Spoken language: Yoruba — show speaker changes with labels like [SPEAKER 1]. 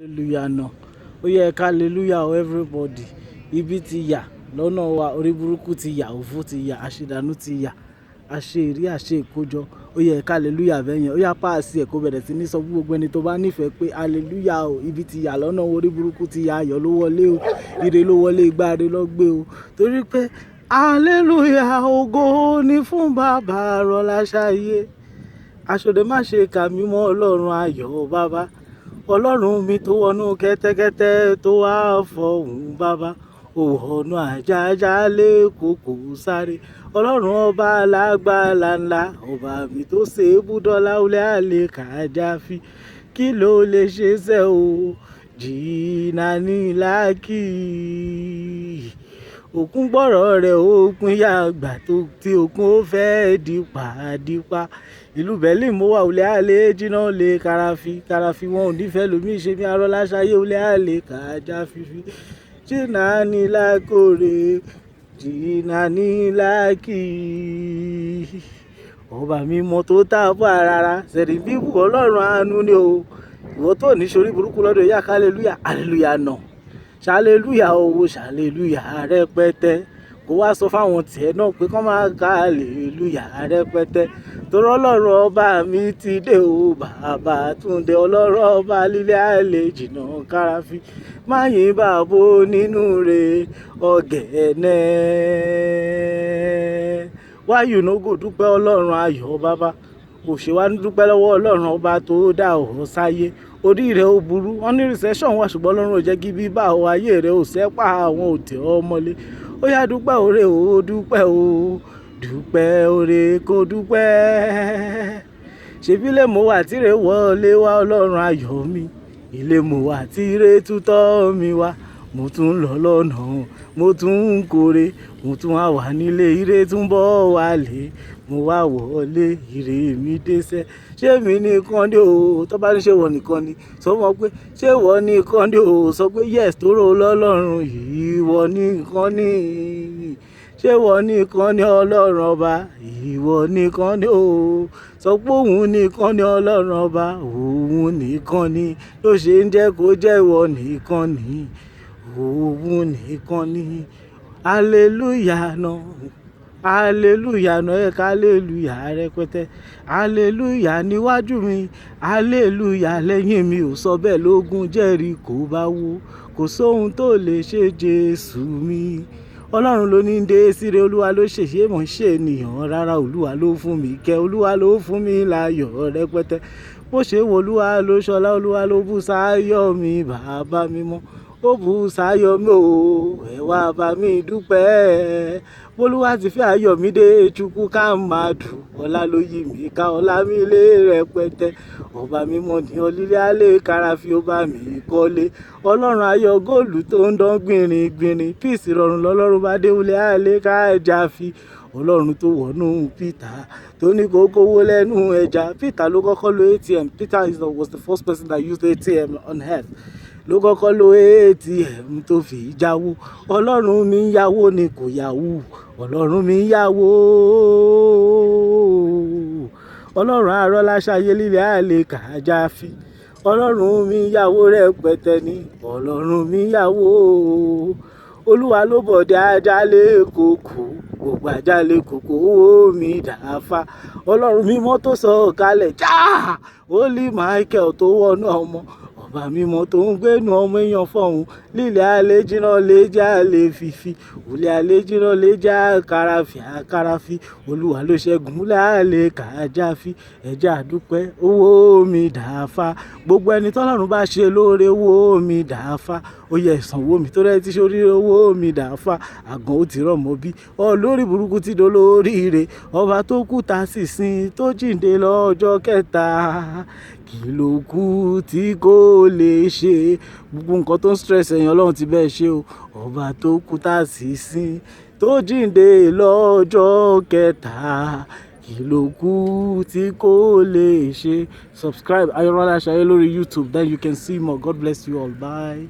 [SPEAKER 1] Hallelujah náà. Ó yẹ ká hallelujah o everybody. Ibi ti yà lọ́nà wa, orí burúkú ti yà, òfò ti yà, àṣedànù ti yà, àṣeèrí àṣe ìkójọ. Ó yẹ ká hallelujah bẹ́yẹn. Ó yá páàsì ẹ̀ kó bẹ̀rẹ̀ sí ní sọ fún gbogbo ẹni tó bá nífẹ̀ẹ́ pé hallelujah o, ibi ti yà lọ́nà wa, orí burúkú ti yà, ayọ̀ ló wọlé o, ire ló wọlé, igbá re ló gbé o. Torí pé hallelujah ògo ni fún bàbá Arọ́láṣayé. Aṣọ̀dẹ má ṣe kà mí mọ́ Ọlọ́run ayọ̀ bàbá. Ọlọ́run mi tó wọnú kẹ́tẹ́kẹ́tẹ́ tó wá fọ̀hún bàbá. Òhònú àjàjálẹ̀ kòkò sáré. Ọlọ́run ọba alágbára ńlá, ọba mi tó ṣe é búdọ́lá olè àlè kàjáfì. Kí ló lè ṣe sẹ́ o? Jìnnà ní lákì. Òkun gbọ́rọ̀ rẹ̀ ó pín yá àgbà tó tí òkun ó fẹ́ dípa. Ìlú Berlin mo wà olè àlè jìnnà lè karafi wọn ò nífẹ̀ẹ́ lómi ṣe mi Arọ́láṣayé olè àlè kàjáfì. Jìnnà ní lákòrè, jìnnà ní lákì. Ọba mímọ́ tó tààbọ̀ àràrà ṣẹ̀rí bíbù Ọlọ́run àánú ni o. Ìwọ tó ní sórí burúkú lọ́dọ̀ yá ká hallelujah, hallelujah náà. Ṣàlélúyà owó ṣàlélúyà rẹpẹtẹ. Kó wá sọ fáwọn tiẹ̀ náà pé kán máa ka hallelujah rẹpẹtẹ. Torí Ọlọ́run ọba mi ti dé o, bàbá Túndé Ọlọ́run ọba lílé àlè jìnnà karafi. Máyín bàbá nínú rẹ̀ ọ̀gẹ̀nẹ̀. Why you no go dúpẹ́ Ọlọ́run ayọ̀ bàbá? Kò ṣe wá ní dúpẹ́ lọ́wọ́ Ọlọ́run ọba tó dá ọ sáyé. Orí rẹ̀ ó burú, wọ́n ní recession wà ṣùgbọ́n Ọlọ́run ò jẹ́ kí bíbá ọ ayé rẹ̀ ò sẹ́pà àwọn òtẹ̀ ọmọlé. Ó yá dúpẹ́ òre o, dúpẹ́ o, dúpẹ́ òre kò dúpẹ́. Ṣebí ilé mo wà tíre wọlé wá Ọlọ́run ayọ̀ mi. Ilé mo wà tíre tútọ́ mi wá. Mo tún lọ lọ́nà, mo tún ń kórè, mo tún wá wà nílé, ire tún bọ̀ wálé. Mo wá wọlé, ire mi dẹ́sẹ̀. Ṣé mi nìkan ni o? Tó bá ní ṣé wọ́n nìkan ni, sọ mọ́ pé ṣé wọ́n nìkan ni o? Sọ pé yes tó rò lọ́lọ́run yìí, ìwọ nìkan ni. Ṣé wọ́n nìkan ni Ọlọ́run ọba? Ìwọ nìkan ni o. Sọ pé òun nìkan ni Ọlọ́run ọba, òun nìkan ni. Ló ṣe ń jẹ́ kó jẹ́ ìwọ nìkan ni. Òun nìkan ni. Hallelujah náà. Hallelujah náà ẹ ká hallelujah rẹpẹtẹ. Hallelujah níwájú mi, hallelujah lẹ́yìn mi ò sọ bẹ́ẹ̀ lógún Jẹ́ríkò bá wó. Kò sóhun tó lè ṣe Jésù mi. Ọlọ́run ló ní dé síre, Olúwa ló ṣèṣe mọ̀ ṣe ènìyàn rárá. Olúwa ló fún mi kẹ́, Olúwa ló fún mi láyọ̀ rẹpẹtẹ. Bó ṣe wo Olúwa ló ṣọlá, Olúwa ló bú sáyọ̀ mi bàbá mímọ́. Ó bú sáyọ̀ mi o, ẹ wá bá mi dúpẹ́. Olúwa ti fi ayọ̀ mi dé Chukwu ká máa dùn. Ọlá ló yí mi ká, ọlá mi lé rẹpẹtẹ. Ọba mímọ́ ní ọlílé alẹ́ karafi ó bá mi kọ́lé. Ọlọ́run ayọ̀ góòlù tó ń dán gbìnrín. Peace rọrùn lọ́lọ́run bá dé wọlé alẹ́ kájáfi. Ọlọ́run tó wọnú Peter tó ní kó kówó lẹ́nu ẹja. Peter ló kọ́kọ́ lo ATM. Peter was the first person that used ATM on earth. Ló kọ́kọ́ lo ATM tó fi jáwó. Ọlọ́run mi ń yáwó ni kò yáwó. Ọlọ́run mi ń yáwó. Ọlọ́run Arọ́láṣayé lílé àlè kàjáfì. Ọlọ́run mi ń yáwó rẹpẹtẹ ni. Ọlọ́run mi ń yáwó. Olúwa ló bọ̀dé ajálẹ̀ kòkó. Gbogbo ajálẹ̀ kòkó owó mi dàáfà. Ọlọ́run mímọ́ tó sọ̀ kalẹ̀ já. Holy Michael tó wọnú ọmọ. Ọba mímọ́ tó ń gbénu ọmọ èèyàn fọ̀hún. Lílé alẹ́ jìnnà lè já lè fìfì. Olè alẹ́ jìnnà lè já karafi. Olúwa ló ṣẹ́gun olè alẹ́ kàjáfì. Ẹja àdúpẹ́ owó mi dàáfà. Gbogbo ẹni tọ́lọ́run bá ṣe lóore owó mi dàáfà. Ó yẹ ìsanwó mi tó rẹ́ ti ṣorí owó mi dàáfà. Àgàn ó ti rọ̀mọ́ bí. Olórí burúkú ti dolóríire. Ọba tó kú ta sísìn tó jíǹde lọ́jọ́ kẹta. Kí ló kù tí kò lè ṣe? Gbogbo nǹkan tó ń stress ẹ̀yàn Ọlọ́run ti bẹ́ẹ̀ ṣe o. Ọba tó kú ta sísìn tó jíǹde lọ́jọ́ kẹta. Kí ló kù tí kò lè ṣe? Subscribe Arọ́láṣayé lórí YouTube, then you can see more. God bless you all. Bye.